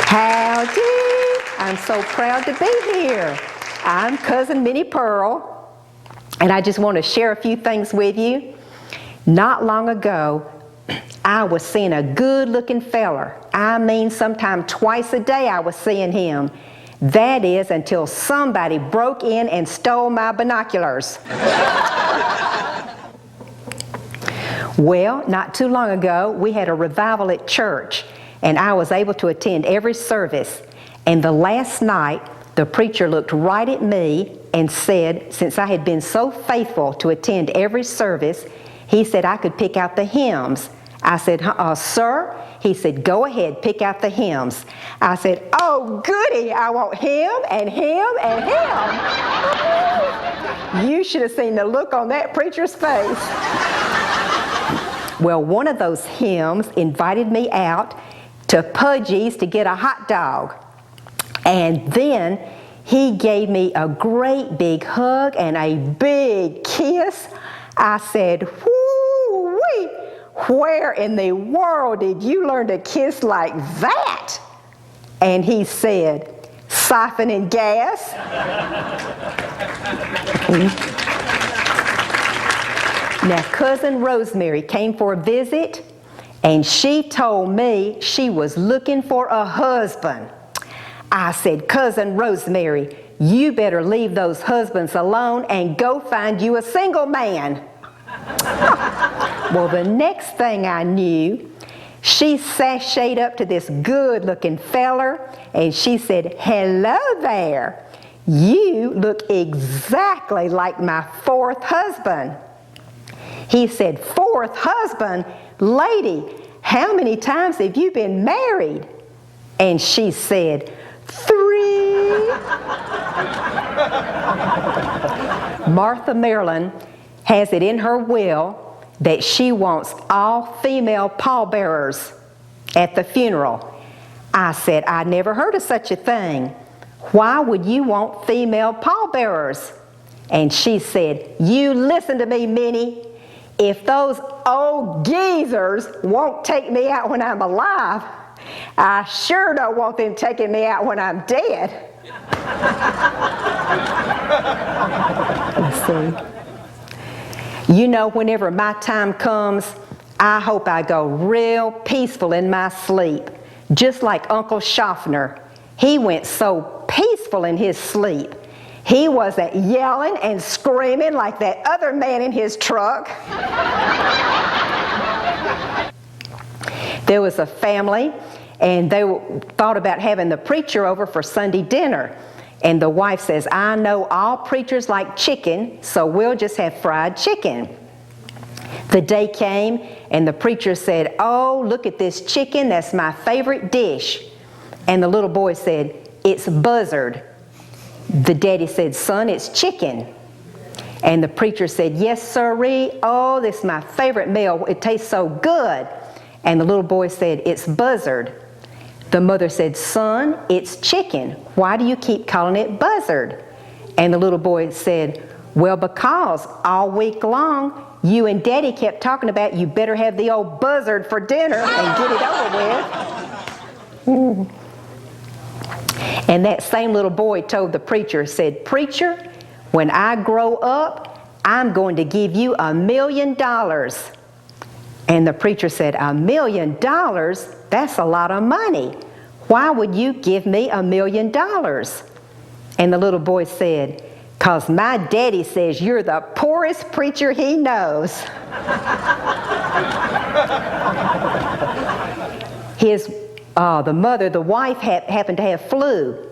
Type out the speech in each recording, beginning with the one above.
Howdy! I'm so proud to be here. I'm Cousin Minnie Pearl, and I just want to share a few things with you. Not long ago, I was seeing a good-looking feller. I mean, sometime twice a day I was seeing him. That is, until somebody broke in and stole my binoculars. Well, not too long ago, we had a revival at church, and I was able to attend every service. And the last night, the preacher looked right at me and said, since I had been so faithful to attend every service, he said I could pick out the hymns. I said, sir? He said, go ahead, pick out the hymns. I said, oh, goody, I want him and him and him. You should have seen the look on that preacher's face. Well, one of those hymns invited me out to Pudgy's to get a hot dog. And then he gave me a great big hug and a big kiss. I said, whoo-wee, where in the world did you learn to kiss like that? And he said, siphoning gas. Now, Cousin Rosemary came for a visit, and she told me she was looking for a husband. I said, Cousin Rosemary, you better leave those husbands alone and go find you a single man. Well, the next thing I knew, she sashayed up to this good-looking feller, and she said, hello there. You look exactly like my fourth husband. He said, fourth husband? Lady, how many times have you been married? And she said, 3. Martha Marilyn has it in her will that she wants all female pallbearers at the funeral. I said, I never heard of such a thing. Why would you want female pallbearers? And she said, you listen to me, Minnie. If those old geezers won't take me out when I'm alive, I sure don't want them taking me out when I'm dead. Let's see. You know, whenever my time comes, I hope I go real peaceful in my sleep, just like Uncle Schaffner. He went so peaceful in his sleep. He wasn't yelling and screaming like that other man in his truck. There was a family, and they thought about having the preacher over for Sunday dinner. And the wife says, I know all preachers like chicken, so we'll just have fried chicken. The day came, and the preacher said, oh, look at this chicken, that's my favorite dish. And the little boy said, it's buzzard. The daddy said, son, it's chicken. And the preacher said, yes, sirree. Oh, this is my favorite meal. It tastes so good. And the little boy said, it's buzzard. The mother said, son, it's chicken. Why do you keep calling it buzzard? And the little boy said, well, because all week long, you and daddy kept talking about you better have the old buzzard for dinner and get it over with. And that same little boy told the preacher, said, preacher, when I grow up, I'm going to give you $1 million. And the preacher said, $1 million? That's a lot of money. Why would you give me $1 million? And the little boy said, because my daddy says you're the poorest preacher he knows. The wife happened to have flu.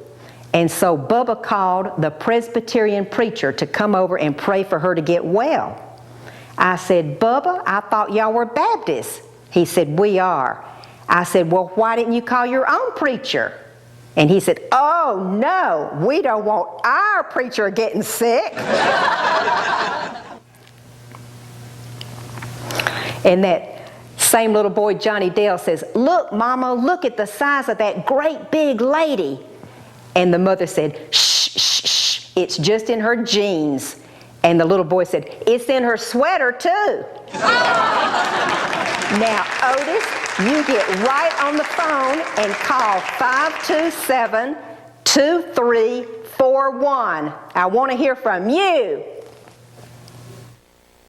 And so Bubba called the Presbyterian preacher to come over and pray for her to get well. I said, Bubba, I thought y'all were Baptists. He said, we are. I said, well, why didn't you call your own preacher? And he said, oh, no, we don't want our preacher getting sick. And that same little boy, Johnny Dale, says, look, Mama, look at the size of that great big lady. And the mother said, shh, shh, shh, it's just in her jeans. And the little boy said, it's in her sweater too. Now, Otis, you get right on the phone and call 527-2341. I want to hear from you.